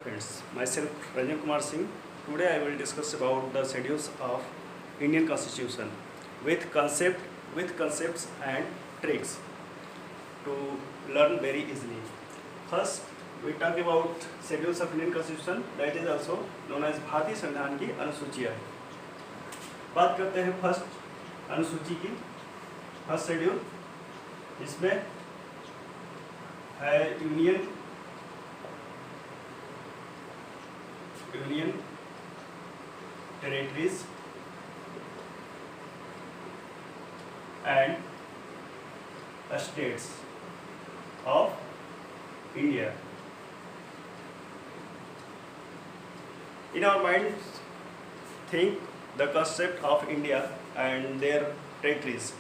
Friends, myself Ranjan Kumar Singh. Today I will discuss about the schedules of Indian Constitution with concepts and tricks to learn very easily. First, we talk about schedules of Indian Constitution, that is also known as भारतीय संविधान की अनुसूचियाँ. बात करते हैं first अनुसूची की. First schedule इसमें है union territories and states of India. In our minds, think the concept of India and their territories.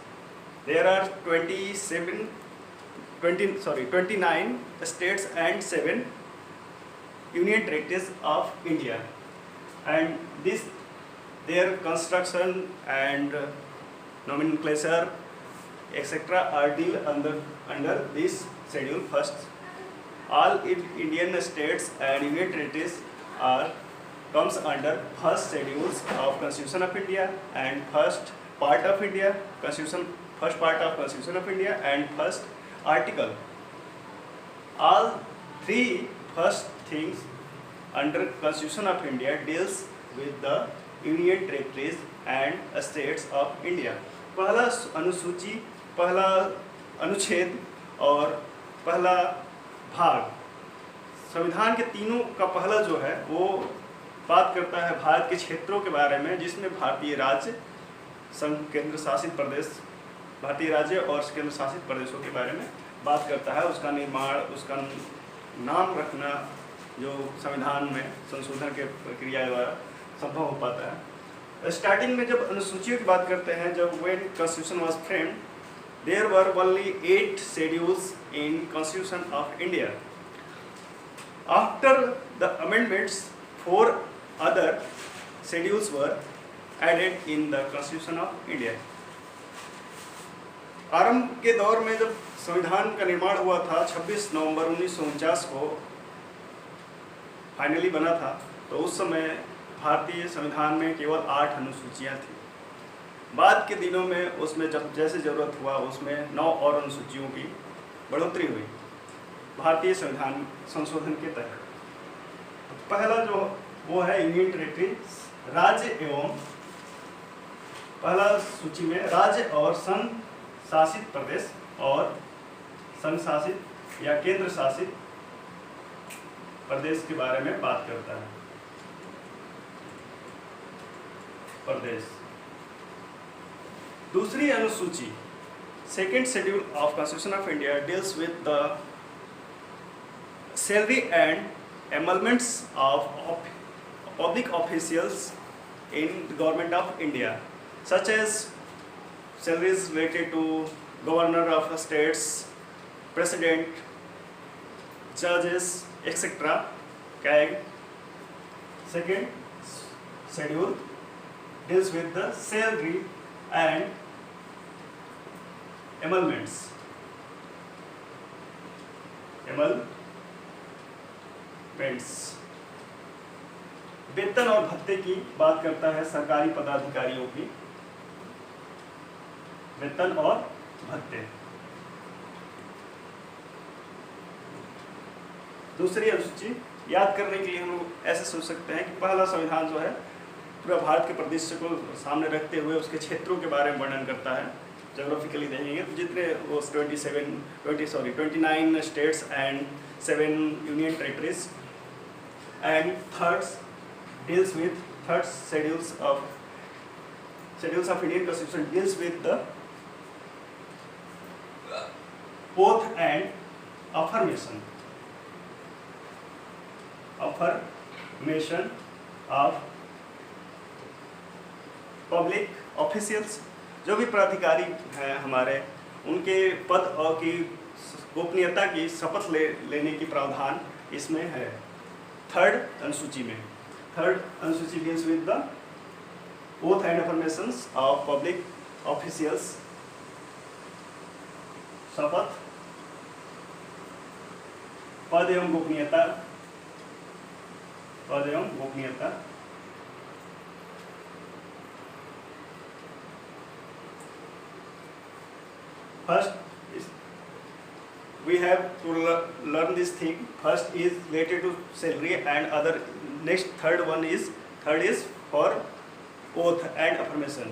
There are 29 states and 7 union territories of India, and their construction and nomenclature etc. are deal under this schedule. First, all Indian states and union territories comes under first schedules of Constitution of India and first part of India, first part of Constitution of India and first article. All three first things under Constitution of India deals with the union territories and states of India. पहला अनुसूची, पहला अनुच्छेद और पहला भाग संविधान के तीनों का पहला जो है वो बात करता है भारत के क्षेत्रों के बारे में, जिसमें भारतीय राज्य, संघ, केंद्र शासित प्रदेश, भारतीय राज्य और केंद्र शासित प्रदेशों के बारे में बात करता है. उसका निर्माण, उसका नाम रखना जो संविधान में संशोधन के प्रक्रिया द्वारा संभव हो पाता है. स्टार्टिंग में जब अनुसूचियों की बात करते हैं, जब when constitution was framed, there were only 8 schedules in constitution of India. After the amendments 4 other schedules were added in the constitution of India. आरंभ के दौर में जब संविधान का निर्माण हुआ था, 26 नवंबर 1949 को फाइनली बना था, तो उस समय भारतीय संविधान में केवल 8 अनुसूचियाँ थी. बाद के दिनों में उसमें जब जैसे ज़रूरत हुआ उसमें 9 और अनुसूचियों की बढ़ोतरी हुई भारतीय संविधान संशोधन के तहत. पहला जो वो है यूनियन टेरिटरी, राज्य एवं पहला सूची में राज्य और संघ शासित प्रदेश और संघ शासित या केंद्र शासित प्रदेश के बारे में बात करता है. प्रदेश. दूसरी अनुसूची, second schedule of constitution of India deals with the salary and emoluments of public officials in the government of India, such as salaries related to governor of states, president, judges, etc. CAG. Second schedule deals with the salary and emoluments. वेतन और भत्ते की बात करता है सरकारी पदाधिकारियों की, वेतन और भत्ते. दूसरी अनुसूची याद करने के लिए हम लोग ऐसे सोच सकते हैं कि पहला संविधान जो है पूरा भारत के परिदृश्य को सामने रखते हुए उसके क्षेत्रों के बारे में वर्णन करता है. जोग्राफिकली देखेंगे तो जितने वो 29 states and 7 union territories. And third schedules of Indian constitution deals with the oath and affirmation of public officials. जो भी प्राधिकारी हैं हमारे, उनके पद और की गोपनीयता की शपथ लेने की प्रावधान इसमें है. थर्ड अनुसूची deals with the oath and affirmations of public officials, शपथ, पद एवं गोपनीयता पद एवं गोपनीयता। First is we have to learn this thing. First is related to salary and other. Next third is for oath and affirmation.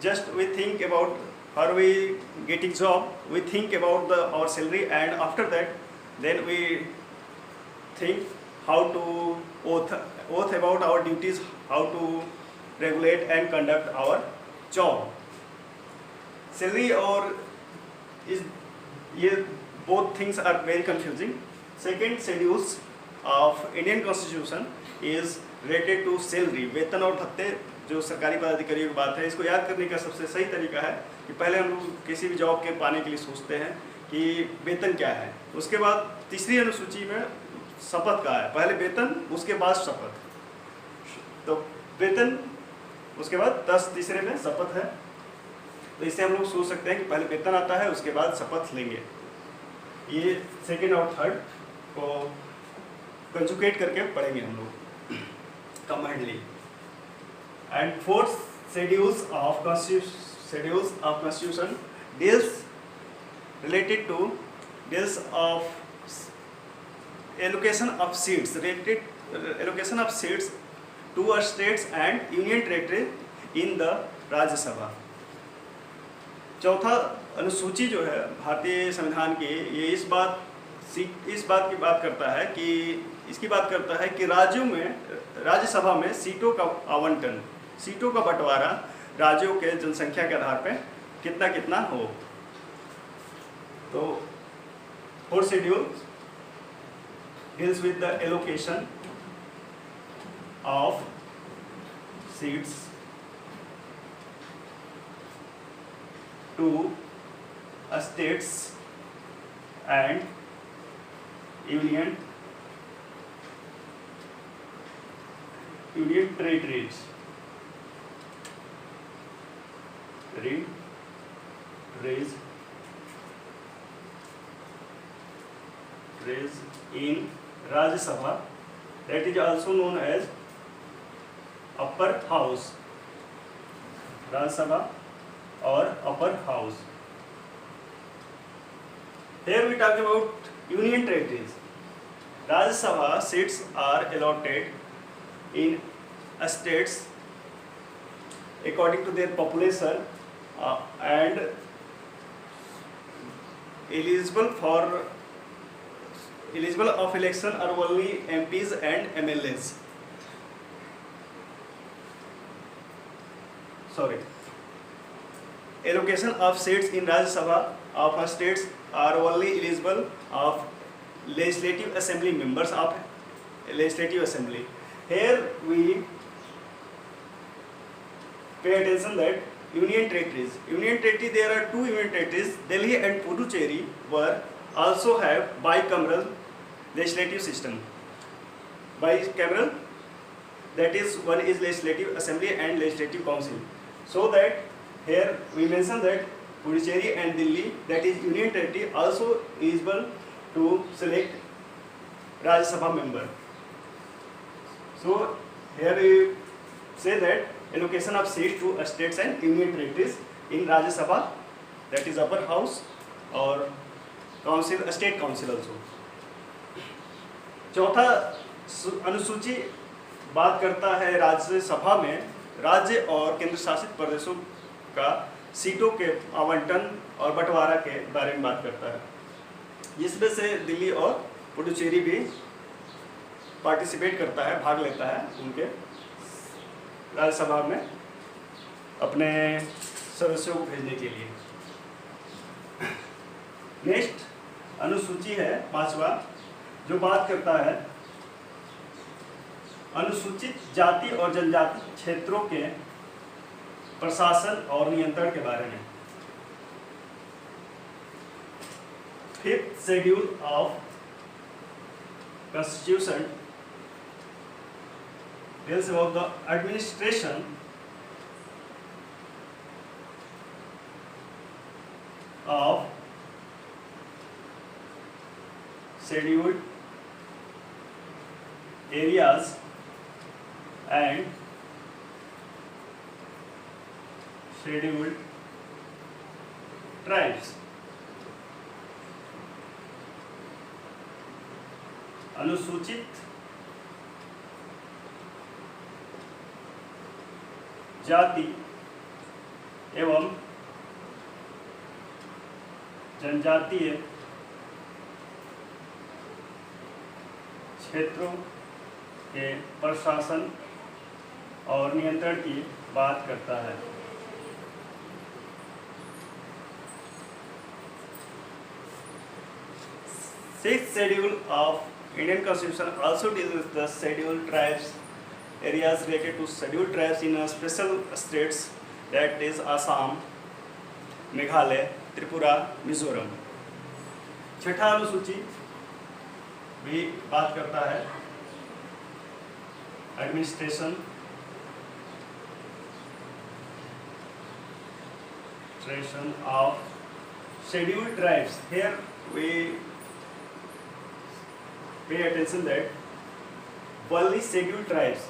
Just we think about how we getting job, we think about our salary, and after that then we think how to oath about our duties, how to regulate and conduct our job. Salary और is ये both things are very confusing. Second schedules of Indian Constitution is related to salary, वेतन और भत्ते जो सरकारी पदाधिकारियों की बात है। इसको याद करने का सबसे सही तरीका है कि पहले हम लोग किसी भी जॉब के पाने के लिए सोचते हैं कि वेतन क्या है, उसके बाद तीसरी अनुसूची में शपथ का है, पहले वेतन उसके बाद शपथ, तो वेतन उसके बाद 10 तीसरे में शपथ है। तो इससे हम लोग सोच सकते हैं कि पहले वेतन आता है उसके बाद शपथ लेंगे। ये सेकेंड और थर्ड को कंजुगेट करके पढ़ेंगे हम लोग कमांडली। And fourth schedules of constitution deals of allocation of seats to our states and union territory in the राज्य सभा। चौथा अनुसूची जो है भारतीय संविधान की, ये इस बात की बात करता है कि इसकी बात करता है कि राज्यों में, राज्यसभा में सीटों का आवंटन, सीटों का बंटवारा राज्यों के जनसंख्या के आधार पर कितना कितना हो। तो fourth schedule deals with the allocation of seats to states and union territories in Rajya Sabha, that is also known as upper house, Rajya Sabha or upper house. Here we talk about union territories. Rajya Sabha seats are allotted in states according to their population and eligible of election are only MPs and MLAs. Allocation of seats in Rajya Sabha of states are only eligible of legislative assembly members of legislative assembly. Here we pay attention that union territory, there are two union territories, Delhi and Puducherry, were also have bicameral legislative system. Bicameral, that is, one is legislative assembly and legislative council. So that here we mention that Puducherry and Delhi, that is union territory, also eligible to select Rajya Sabha member. So here we say that allocation of seats to states and union territories in Rajya Sabha, that is upper house, or council, state council also. चौथा अनुसूची बात करता है राज्यसभा में राज्य और केंद्र शासित प्रदेशों का सीटों के आवंटन और बंटवारा के बारे में बात करता है, जिसमें से दिल्ली और पुडुचेरी भी पार्टिसिपेट करता है, भाग लेता है उनके राज्यसभा में अपने सदस्यों को भेजने के लिए। नेक्स्ट अनुसूची है पांचवा, जो बात करता है अनुसूचित जाति और जनजाति क्षेत्रों के प्रशासन और नियंत्रण के बारे में। Fifth schedule of Constitution tells about the administration of scheduled areas and scheduled tribes. अनुसूचित जाति एवं जनजातीय क्षेत्रों के प्रशासन और नियंत्रण की बात करता है। Sixth schedule of Indian Constitution also deals with the scheduled tribes, areas related to scheduled tribes in a special states, that is Assam, Meghalaya, Tripura, Mizoram. छठा अनुसूची भी बात करता है administration of scheduled tribes. Here we pay attention that only scheduled tribes.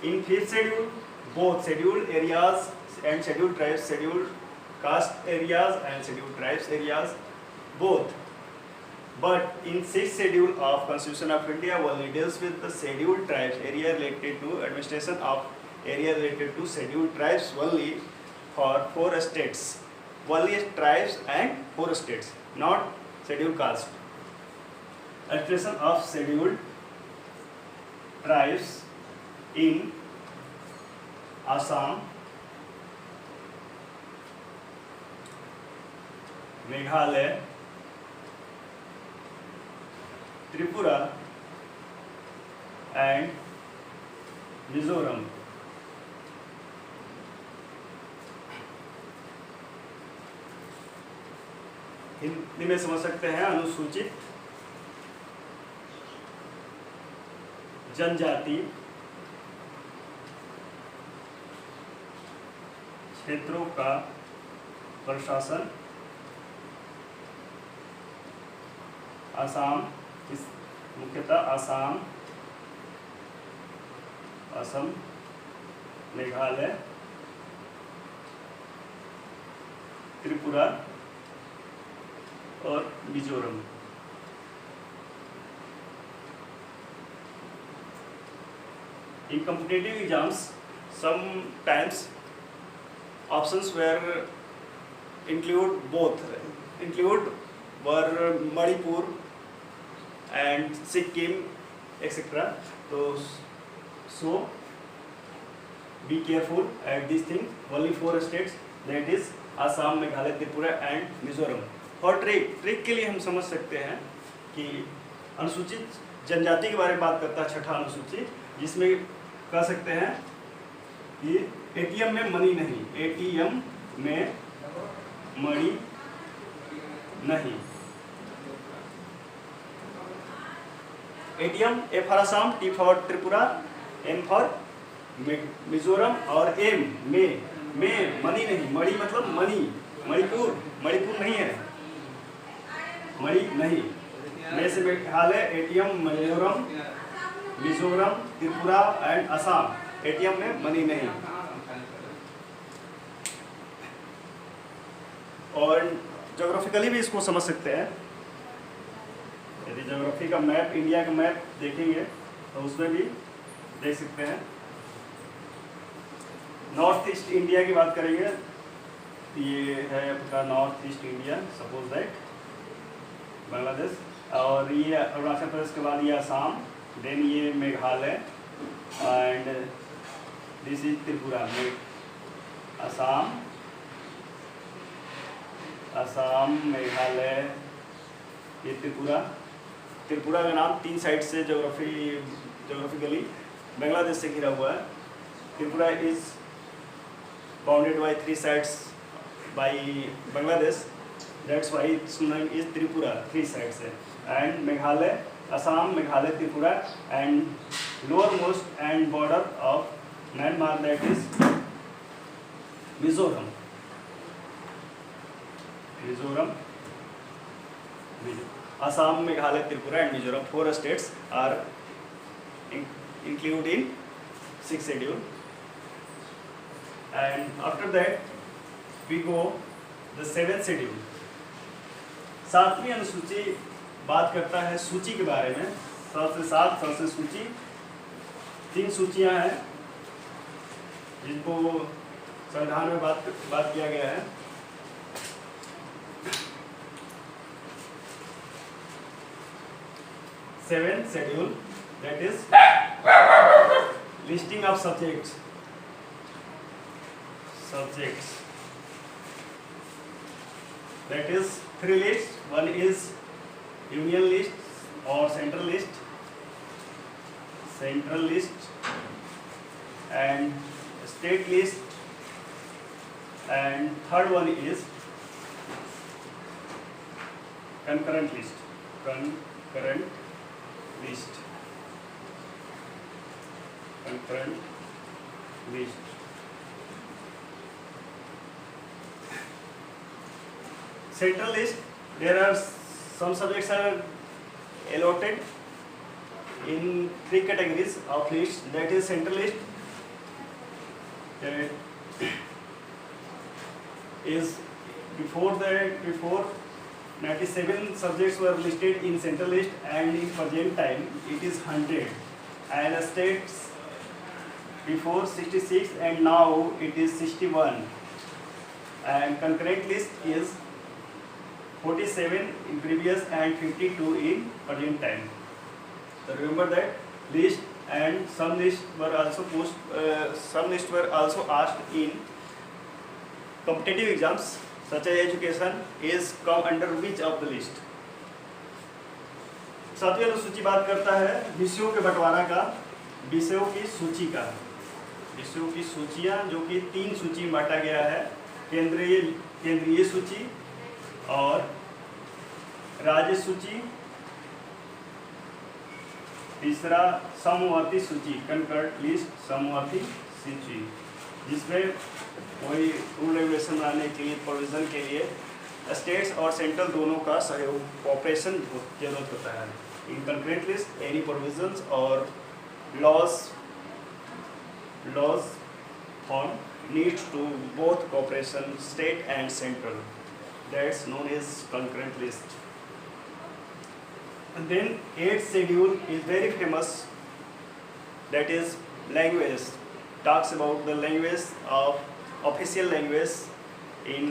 In fifth schedule, both scheduled areas and scheduled tribes, scheduled caste areas and scheduled tribes areas, both. But in sixth schedule of Constitution of India only deals with the scheduled tribes, area related to administration of area related to scheduled tribes only for 4 states. Only tribes and 4 states, not scheduled caste. Administration of scheduled tribes in Assam, Meghalaya, Tripura and Mizoram. Hindi में समझ सकते हैं अनुसूचित जनजाति क्षेत्रों का प्रशासन असम, मुख्यतः असम, मेघालय, त्रिपुरा और Mizoram. In competitive exams, sometimes options were include were Manipur and Sikkim, etc. So be careful at these things. Only 4 states, that is Assam, Meghalaya, Tripura and Mizoram. और ट्रिक के लिए हम समझ सकते हैं कि अनुसूचित जनजाति के बारे में बात करता है छठा अनुसूची, जिसमें कह सकते हैं कि एटीएम में मनी नहीं, एटीएम में मनी नहीं। ATM, A for Assam, T for Tripura, M for Mizoram और एम में मनी नहीं। मणि मतलब मनी, मणिपुर नहीं है, मणि नहीं। में से Meghalaya, ATM, Mizoram, Tripura and Assam, ATM में मनी नहीं। और ज्योग्राफिकली भी इसको समझ सकते हैं। यदि ज्योग्राफी का मैप, इंडिया का मैप देखेंगे तो उसमें भी देख सकते हैं। नॉर्थ ईस्ट इंडिया की बात करेंगे, ये है आपका north east India, suppose that Bangladesh, और ये अरुणाचल प्रदेश के बाद ये असम, देन ये Meghalaya and this is Tripura. Assam, Meghalaya, ये त्रिपुरा का नाम 3 साइड से ज्योग्राफिकली बांग्लादेश से घिरा हुआ है। Tripura is bounded by 3 sides by Bangladesh, that's why its name is Tripura, 3 sides है। and Meghalaya, Assam, Meghalaya, Tripura and lowermost and border of Myanmar, that is Mizoram। Assam, Meghalaya, Tripura and Mizoram, 4 states are include in 6th schedule. And after that we go the 7th schedule. 7वीं अनुसूची बात करता है सूची के बारे में। 7 से 7 सबसे सूची 3 सूचियां हैं जिनको संविधान में बात किया गया है। Seventh schedule, that is listing of subjects. That is 3 lists. One is union list or central list, and state list, and third one is concurrent list. Central list, there are some subjects are allotted in 3 categories of lists. That is central list, is before 97 subjects were listed in central list, and in present time it is 100, and states before 66 and now it is 61, and concurrent list is 47 in previous and 52 in present time. So remember that list, and some lists were also asked in competitive exams such as education is come under which of the list. 7वीं अनुसूची बात करता है विषयों के बंटवारा का, विषयों की सूचियां जो कि 3 सूची में बांटा गया है। केंद्रीय सूची और राज्य सूची, तीसरा समवर्ती सूची, कंकर्ड लिस्ट, समवर्ती सूची, जिसमें कोई रूल रेगुलेशन बनाने के लिए, प्रोविजन के लिए स्टेट्स और सेंट्रल दोनों का सहयोग, कोऑपरेशन जरूरत होता है। In concurrent list any provisions और laws form needs to both cooperation state and central, that's known as concurrent list. And then 8th schedule is very famous, that is language, talks about the language of official language in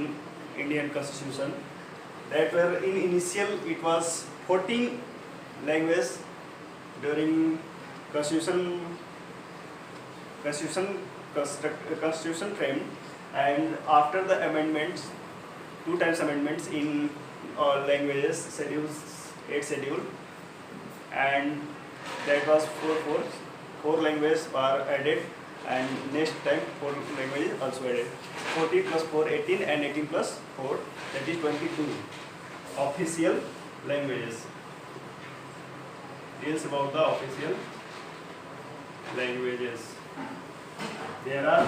Indian Constitution. That were in initial it was 14 languages during constitution frame, and after the amendments, 2 times amendments in all languages schedules, 8th schedule, and that was 4 languages are added, and next time 4 languages also added. 14 plus 4 18, and 18 plus 4 that is 22 official languages. Deals about the official languages. There are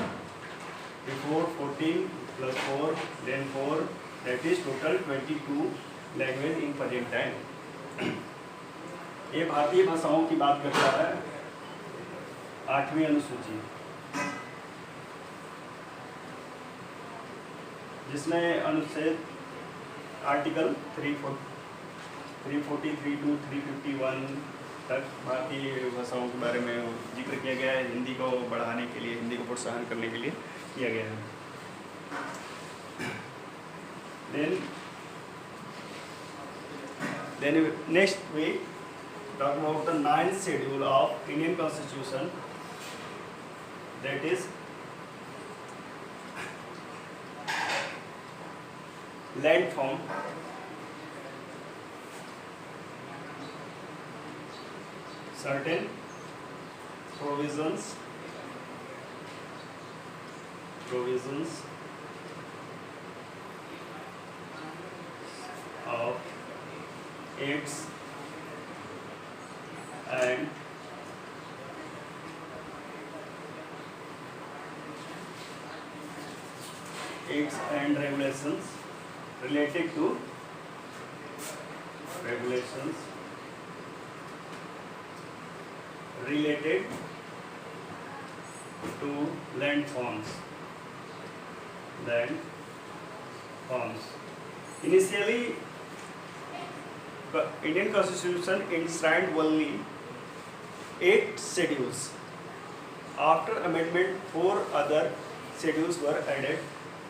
before 14 plus 4 then 4, that is total 22 language in present time. ये भारतीय भाषाओं की बात करता है 8वीं अनुसूची, जिसमें अनुच्छेद आर्टिकल 340, 342, 351 तक भारतीय भाषाओं के बारे में जिक्र किया गया है। हिंदी को बढ़ाने के लिए, हिंदी को प्रोत्साहन करने के लिए किया गया है। Then next we talk about the 9th schedule of Indian Constitution, that is land form. Certain provisions of acts and regulations related to related to land forms. Initially, the Indian Constitution enshrined only 8 schedules. After amendment, 4 other schedules were added,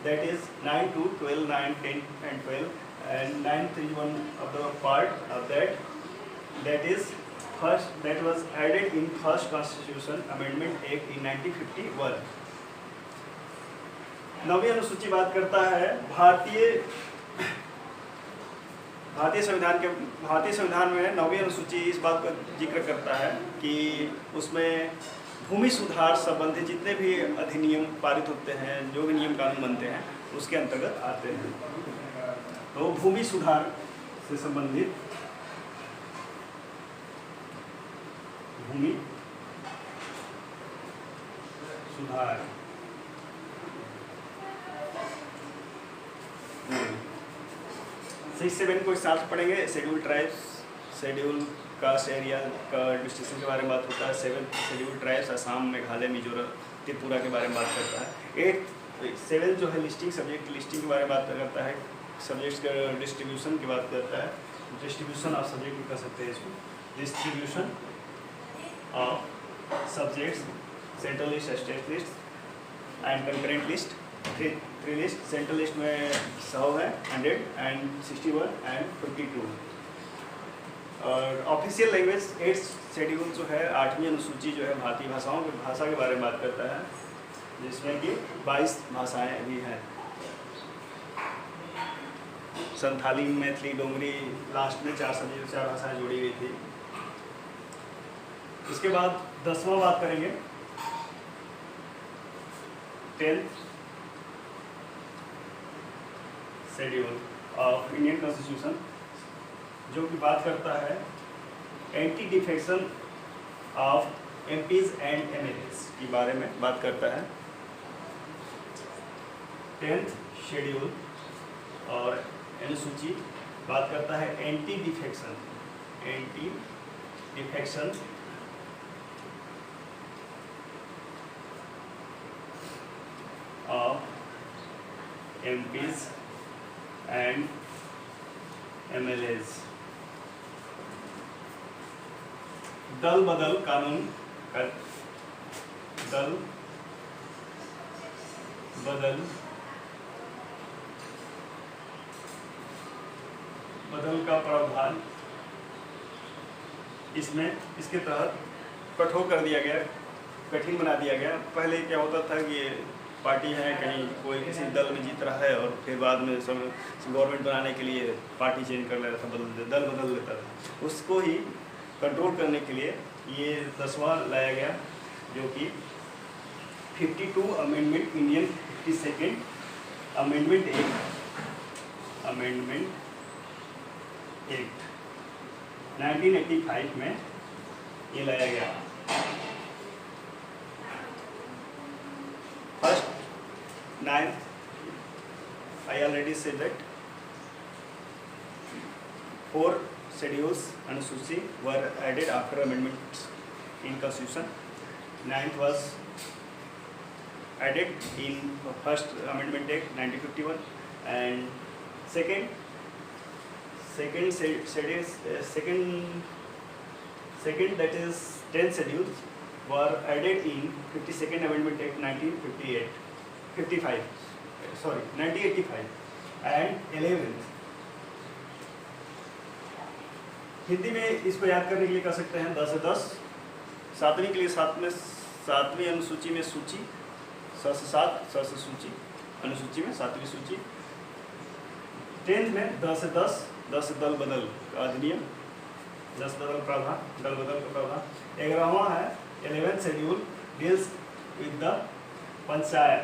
that is 9 to 12, 9, 10 and 12, and 9th is one of the part of that. That was added in first Constitution Amendment Act in 1951. नवीं अनुसूची बात करता है भारतीय संविधान में नवीं अनुसूची इस बात का जिक्र करता है कि उसमें भूमि सुधार संबंधी जितने भी अधिनियम पारित होते हैं, जो भी नियम कानून बनते हैं, उसके अंतर्गत आते हैं। तो भूमि सुधार से संबंधित भूमि सुधार 6-7 को साथ पढ़ेंगे। Schedule tribes, schedule caste area का डिस्ट्रीब्यूशन के बारे में बात होता है। 7 शेड्यूल ट्राइब्स असम, मेघालय, मिजोरम, त्रिपुरा के बारे में बात करता है। 7 जो है लिस्टिंग, सब्जेक्ट लिस्टिंग के बारे में बात करता है। सब्जेक्ट्स का डिस्ट्रीब्यूशन की बात करता है। डिस्ट्रीब्यूशन ऑफ सब्जेक्ट भी कर सकते हैं इसको। Distribution of subjects, central list, state list and concurrent list. 3 list, central list में 100 है, 100 एंड 61 एंड 52। और ऑफिशियल लैंग्वेज 8 शेड्यूल जो है, 8वीं अनुसूची जो है भारतीय भाषाओं की भाषा के बारे में बात करता है, जिसमें कि 22 भाषाएं भी हैं। संथाली, मैथिली, डोगरी, लास्ट में 4 भाषाएं जोड़ी गई थी। इसके बाद 10वां बात करेंगे 10th schedule of Indian constitution, जो कि बात करता है anti defection of MPs and MLAs के बारे में बात करता है। 10th शेड्यूल और अनुसूची बात करता है anti defection of MPs and MLAs. दल बदल कानून का दल बदल का प्रावधान इसके तहत कठोर कर दिया गया, कठिन बना दिया गया। पहले क्या होता था कि पार्टी है, कहीं कोई किसी दल में जीत रहा है और फिर बाद में सब गवर्नमेंट बनाने के लिए पार्टी चेंज कर लेता था, दल बदल लेता था। उसको ही कंट्रोल करने के लिए ये 10वां लाया गया, जो कि 52 amendment Indian 52nd amendment act 1985 में ये लाया गया। First 9th, I already said that 4 schedules अनुसूची were added after amendments in Constitution. 9th was added in first Amendment Act 1951, and second that is 10 schedules were added in 52nd Amendment Act 1985, and 11th। Hindi में इसको याद करने के लिए कर सकते हैं 10 से 10। 7वीं के लिए 7वीं अनुसूची में सूची 7 से 7, 7 से सूची अनुसूची में 7वीं सूची। 10th में 10 से 10 दल बदल का अधिनियम, 10 दल बदल का प्रावधान। 11वां है 11th schedule deals with the panchayat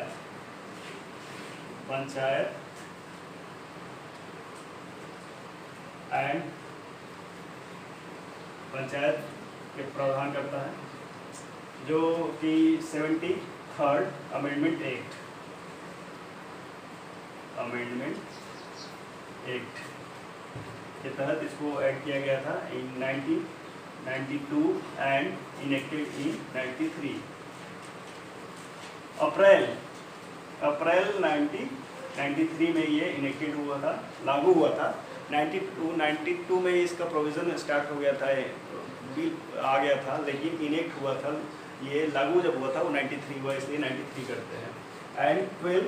and panchayat के प्रावधान करता है, जो कि 73rd अमेंडमेंट एक्ट के तहत इसको ऐड किया गया था इन 19 92 and enacted in 93. अप्रैल 1993 में ये इनेक्टेड हुआ था, लागू हुआ था। 92 में इसका प्रोविज़न स्टार्ट हो गया था, बिल आ गया था, लेकिन इनेक्ट हुआ था, ये लागू जब हुआ था वो 93 हुआ, इसलिए 93 करते हैं। एंड 12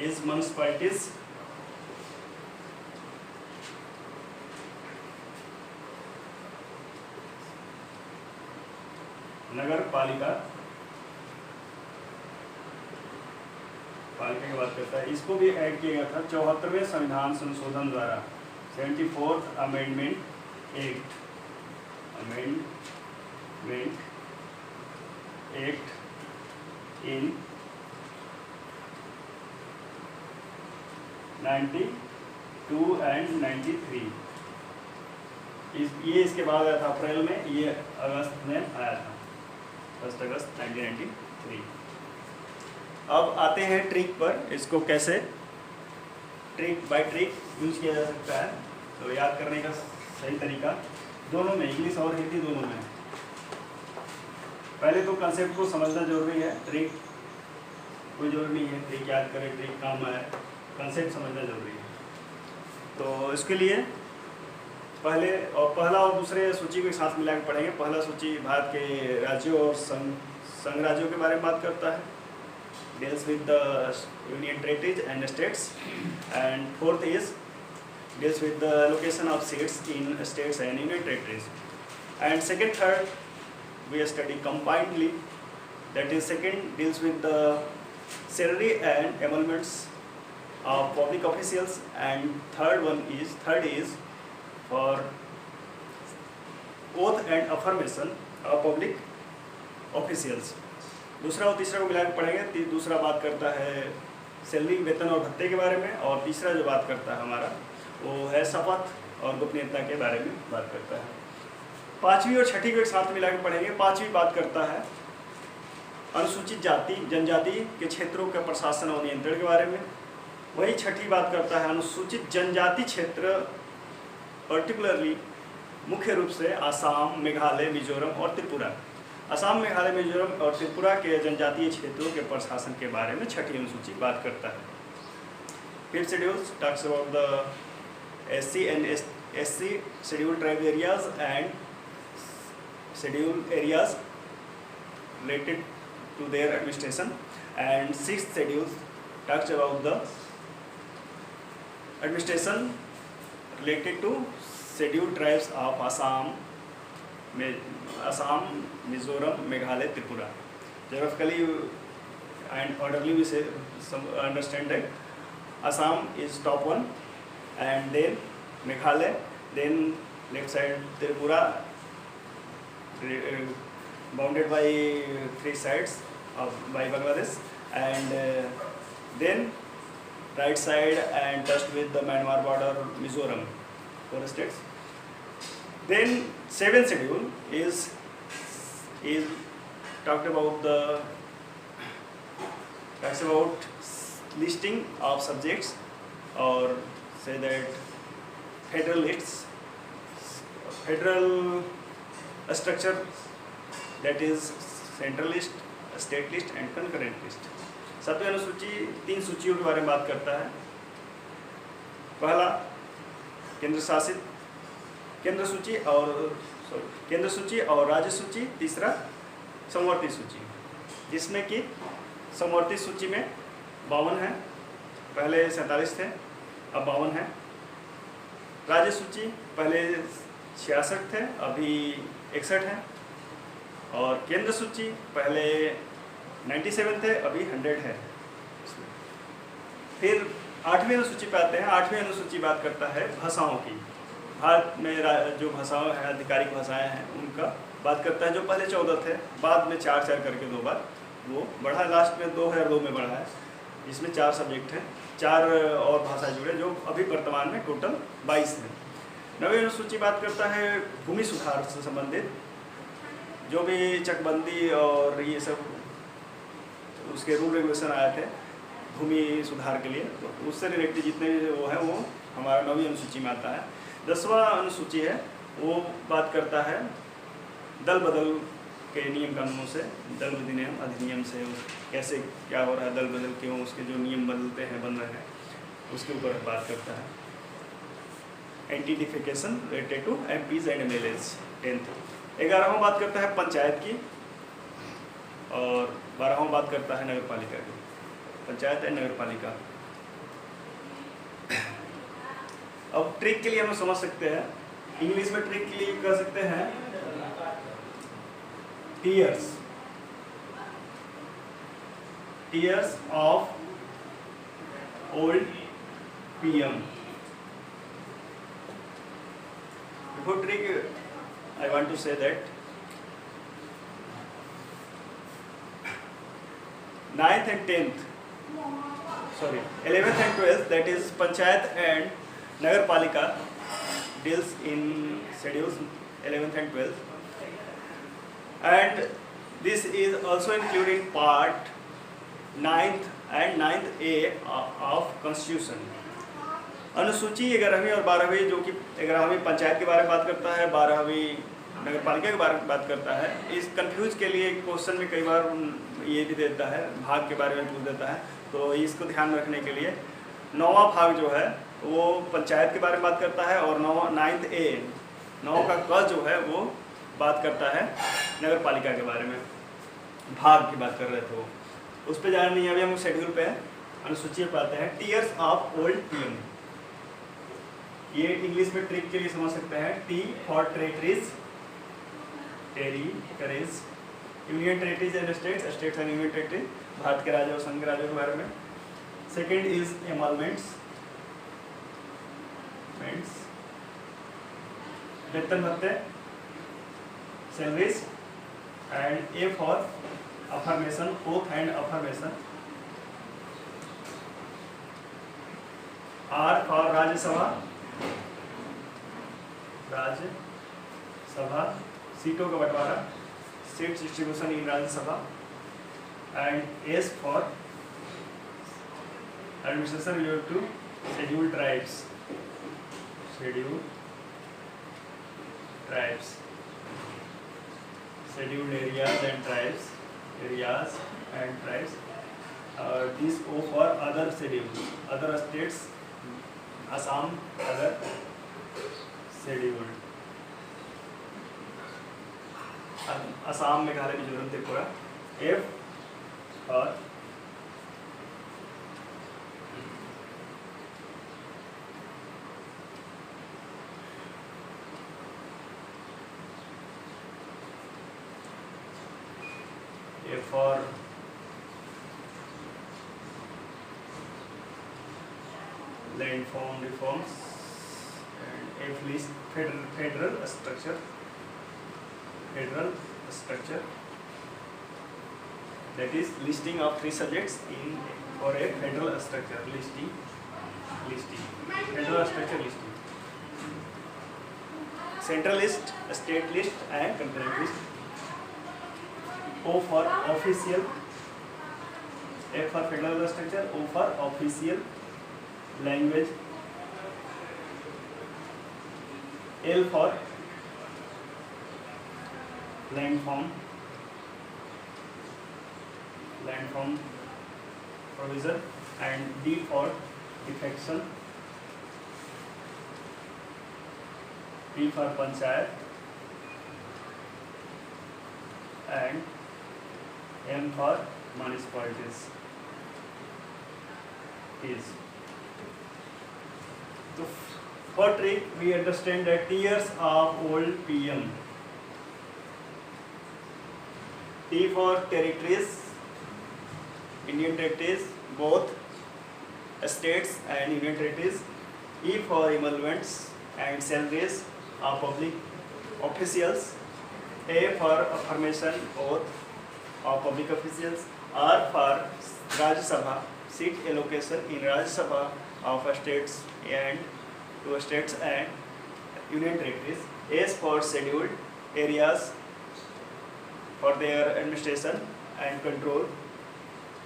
is municipalities नगर पालिका की बात करता है। इसको भी ऐड किया गया था 74वें संविधान संशोधन द्वारा, 74th amendment act in 92 and 93। ये इसके बाद आया था अप्रैल में, ये अगस्त में आया था, 1 अगस्त 1993। अब आते हैं ट्रिक पर, इसको कैसे ट्रिक बाय ट्रिक यूज किया जा सकता है। तो याद करने का सही तरीका दोनों में, इंग्लिश और हिंदी दोनों में। पहले तो कंसेप्ट को समझना जरूरी है, ट्रिक कोई जरूरी नहीं है ट्रिक याद करें, ट्रिक काम आए, कंसेप्ट समझना जरूरी है। तो इसके लिए पहला और दूसरे सूची को एक साथ मिला के पढ़ेंगे। पहला सूची भारत के राज्यों और संघ राज्यों के बारे में बात करता है, deals with the union territories and states, and fourth is deals with the allocation of seats in states and union territories, and second third we study combinedly, that is second deals with the salary and emoluments of public officials, and third is for oath and affirmation of public officials। दूसरा और तीसरा को मिला के पढ़ेंगे। दूसरा बात करता है सैलरी, वेतन और भत्ते के बारे में, और तीसरा जो बात करता है हमारा वो है शपथ और गोपनीयता के बारे में बात करता है। पांचवी और छठी को एक साथ मिला के पढ़ेंगे। पांचवी बात करता है अनुसूचित जाति जनजाति के क्षेत्रों के प्रशासन और नियंत्रण के बारे में। वही छठी बात करता है अनुसूचित जनजाति क्षेत्र, पर्टिकुलरली मुख्य रूप से आसाम, मेघालय, मिजोरम और त्रिपुरा। असम, मेघालय, मिजोरम और त्रिपुरा के जनजातीय क्षेत्रों के प्रशासन के बारे में छठी अनुसूची बात करता है। Fifth schedule talks about the SC and SC scheduled tribe areas and scheduled areas related to their administration, and sixth schedule talks about the administration related to scheduled tribes of Assam, Mizoram, Meghalaya, Tripura. Geographically and orderly we say understand that Assam is top one, and then Meghalaya, then left side Tripura, bounded by three sides by Bangladesh, and then right side and touched with the Myanmar border, Mizoram, 4 states. Then seventh schedule is talks about listing of subjects, or say that federal structure, that is central list, state list and concurrent list। सातवीं अनुसूची 3 सूचियों के बारे में बात करता है। पहला केंद्र सूची और राज्य सूची, तीसरा समवर्ती सूची, जिसमें कि समवर्ती सूची में 52 है, पहले 47 थे अब 52 है। राज्य सूची पहले 66 थे अभी 61 है, और केंद्र सूची पहले 97 थे अभी 100 है। फिर 8वीं अनुसूची पे आते हैं। 8वीं अनुसूची बात करता है भाषाओं की। भारत में जो भाषाएं हैं, आधिकारिक भाषाएं हैं, उनका बात करता है। जो पहले 14 थे, बाद में 4 करके 2 बार वो बढ़ा, लास्ट में 2002 में बढ़ा है। इसमें 4 सब्जेक्ट हैं, 4 और भाषा जुड़े, जो अभी वर्तमान में टोटल 22 हैं। 9वीं अनुसूची बात करता है भूमि सुधार से संबंधित, जो भी चकबंदी और ये सब उसके रूल रेगुलेशन आए थे, भूमि सुधार के लिए, तो उससे रिलेटेड जितने भी वो है वो हमारा 9वीं अनुसूची में आता है। 10वां अनुसूची है वो बात करता है दल बदल के नियम कानूनों से, दल बदल अधिनियम से कैसे क्या हो रहा है, दल बदल क्यों, उसके जो नियम बदलते हैं बन रहे हैं उसके ऊपर बात करता है। Anti defection related to MPs and MLAs 10th। 11वां बात करता है पंचायत की, और 12वां बात करता है नगर पालिका की, पंचायत एंड नगर पालिका। अब ट्रिक के लिए हम समझ सकते हैं, इंग्लिश में ट्रिक के लिए कह सकते हैं tears, tears of old PM। Before trick, I want to say that 9th and 10th, sorry, 11th and 12th, that is Panchayat and Nagar Palika, deals in schedules 11th and 12th, and this is also included in part 9th and 9th A of Constitution। अनुसूची 11वीं और 12वीं, जो कि 11वीं पंचायत के बारे में बात करता है, 12वीं नगर पालिका के बारे में बात करता है। इस कंफ्यूज के लिए क्वेश्चन में कई बार ये भी देता है, भाग के बारे में पूछ देता है, तो इसको ध्यान में रखने के लिए 9वां भाग जो है वो पंचायत के बारे में बात करता है, और 9th A 9 का क जो है वो बात करता है नगर पालिका के बारे में, भाग की बात कर रहे थे वो, उस पर जाना नहीं है। अभी हम शेड्यूल पे अनुसूची पे आते हैं। टीयर्स ऑफ ओल्ड PM, ये इंग्लिश में ट्रिक के लिए समझ सकते हैं। T for territories, territories, union territories and states, states and union territories, Bharat के राज्य और संघ के राज्यों के बारे में। सेकेंड इज एमॉलमेंट्स, वेतन भत्ते, salaries, and A for affirmation, oath and affirmation. R for Rajya Sabha, Rajya Sabha सीटों का बंटवारा, seats distribution in Rajya Sabha. And S for administration related to scheduled tribes, scheduled tribes, scheduled areas and tribes, areas and tribes। This O for other schedule, other states, Assam, other scheduled, Assam Meghalaya Mizoram Tripura. F और A for landform reforms, and F list federal structure, that is listing of 3 subjects in for a federal structure, listing federal structure listing, central list, state list and concurrent list। O for official, F for federal structure, O for official language, L for landform provision, and D for defection, P for panchayat, and M for municipalities is। So for trick we understand that tiers of old PM, T for territories, Indian territories, both states and union territories, E for emoluments and salaries of public officials, A for affirmation oath of public officials, R for Rajya Sabha, seat allocation in Rajya Sabha of states and to states and union territories, S for scheduled areas for their administration and control,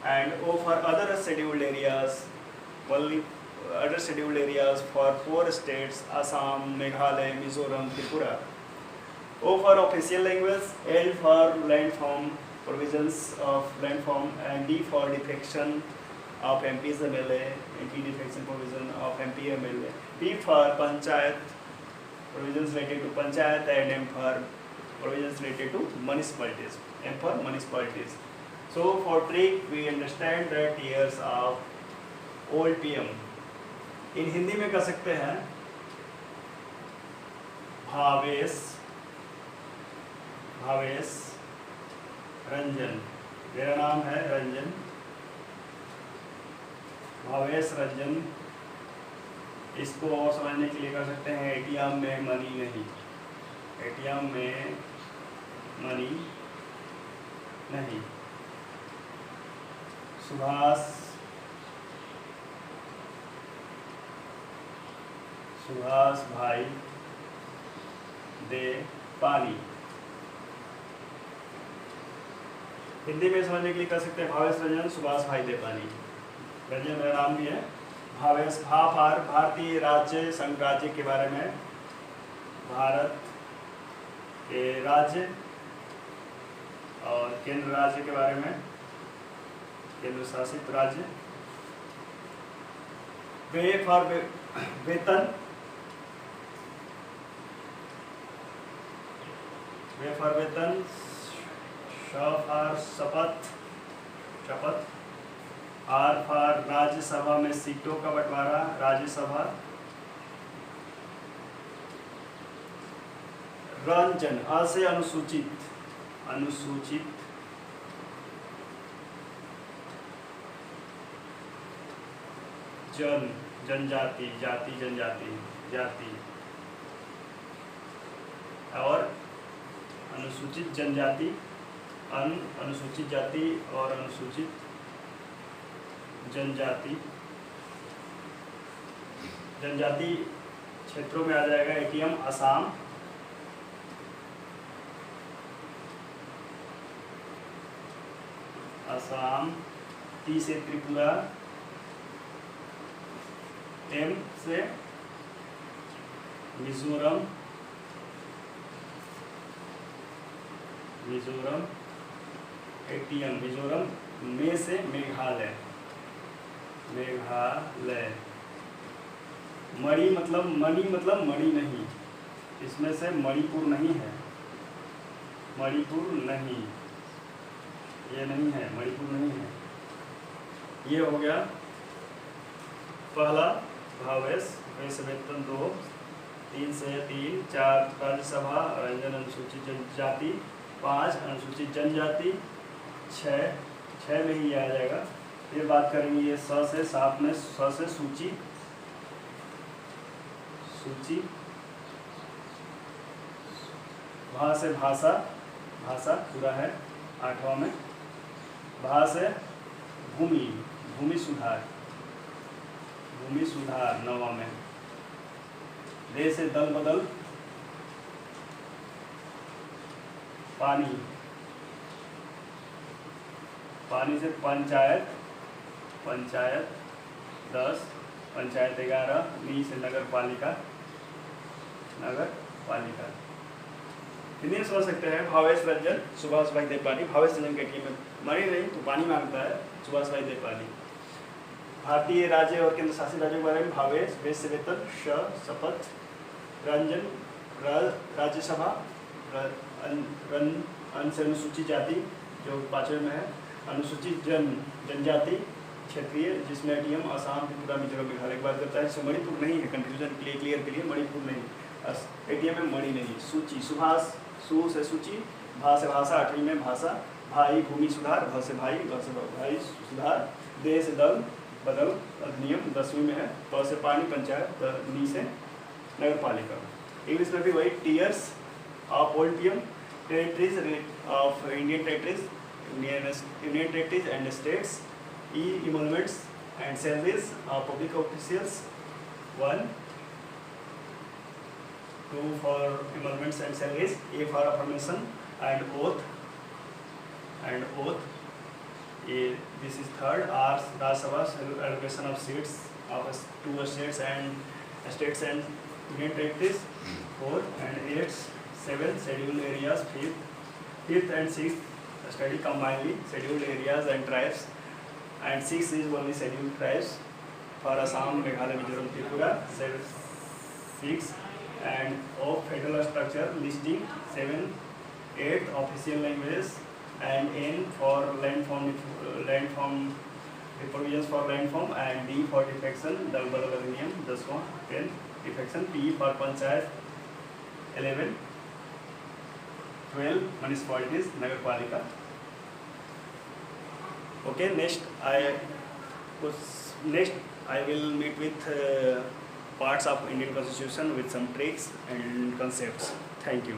and O for other scheduled areas, only other scheduled areas for 4 states: Assam, Meghalaya, Mizoram, Tripura. O for official language, L for landform, provisions of landform, and D for defection of MP's MLA, anti-defection provision of MP MLA. P for panchayat, provisions related to panchayat, and M for provisions related to municipalities. M for municipalities. So for trick we understand that years of old PM. इन हिंदी में कह सकते हैं भावेश रंजन, मेरा नाम है रंजन, भावेश रंजन। इसको और समझने के लिए कर सकते हैं एटीएम में मनी नहीं, एटीएम में मनी नहीं। सुभाष भाई दे पानी। हिंदी में समझने के लिए कर सकते हैं भावेश रंजन, सुभाष भाई दे पानी। रंजन मेरा नाम भी है। भावेश भारतीय राज्य संघ राज्य के बारे में, भारत के राज्य और केंद्र राज्य के बारे में, केंद्र शासित राज्य। वे फॉर वेतन, वे फॉर वेतन, श फॉर शपथ, आर फॉर राज्यसभा में सीटों का बंटवारा, राज्यसभा। रंजन, अ से अनुसूचित, जनजाति, जाति और अनुसूचित जनजाति, अनुसूचित जाति और अनुसूचित जनजाति। जनजाति क्षेत्रों में आ जाएगा एटीएम असम, टी से त्रिपुरा, एम से मिजोरम, एटीएम मिजोरम, में से मेघालय, मणि मतलब मणि नहीं, इसमें से मणिपुर नहीं है, ये नहीं है, मणिपुर नहीं है। ये हो गया पहला भावेश, वेतन 2, 3 से 3, 4 राज्यसभा, रंजन अनुसूचित जनजाति, 5 अनुसूचित जनजाति, 6 में ही आ जाएगा। ये बात करेंगे ये स से, साथ में स से सूची, भा से भाषा पूरा है 8वां में, भा से भूमि सुधार 9वां में, दे से दल बदल, पानी से पंचायत 10, पंचायत 11, नी से नगर पालिका। हिंदी में समझ सकते हैं भावेश रंजन, सुभाष भाई दे पानी। भावेश रंजन के टीम में मणि नहीं तो पानी मांगता है, सुभाष भाई दे पानी। भारतीय राज्य और केंद्र शासित राज्यों के बारे में भावेश, वेतन, शपथ, रंजन राज्यसभा, अनुसूचित जाति जो 5वें में है, अनुसूचित जनजाति क्षेत्रीय जिसमें एटीएम असम, त्रिपुरा, मिजोरम, मेघालय की बात करता है। जिसमें मणिपुर नहीं है, कंफ्यूजन के लिए क्लियर के लिए मणिपुर नहीं, एटीएम में मणि नहीं। सूची, सुभाष, सु से सूची, भा से भाषा 8वीं में भाषा, भाई भूमि सुधार, भ से भाई, भ से भाई सुधार, दे से दल बदल अधिनियम 10वीं में है, प से पानी पंचायत, नी से नगर पालिका। इंग्लिश में भी वही tears of old PM, territories of Indian territories, union territories and states, E emoluments and salaries of public officials 1, 2 for emoluments and salaries, A for affirmation and oath, This is third. R. Rajya Sabha allocation of seats of two states and union territories. 4 and 8. 7 scheduled areas. Fifth and sixth study combinedly scheduled areas and tribes. And 6 is only scheduled tribes for Assam, Meghalaya, Mizoram, Tripura. 6 and of federal structure listing. 7, 8 official languages. And N for landform provisions for landform, and D for defection, double aluminium, 10 defection. P for panchayat. 11, 12 municipalities, nagarpalika. Okay, next I will meet with parts of Indian Constitution with some tricks and concepts. Thank you.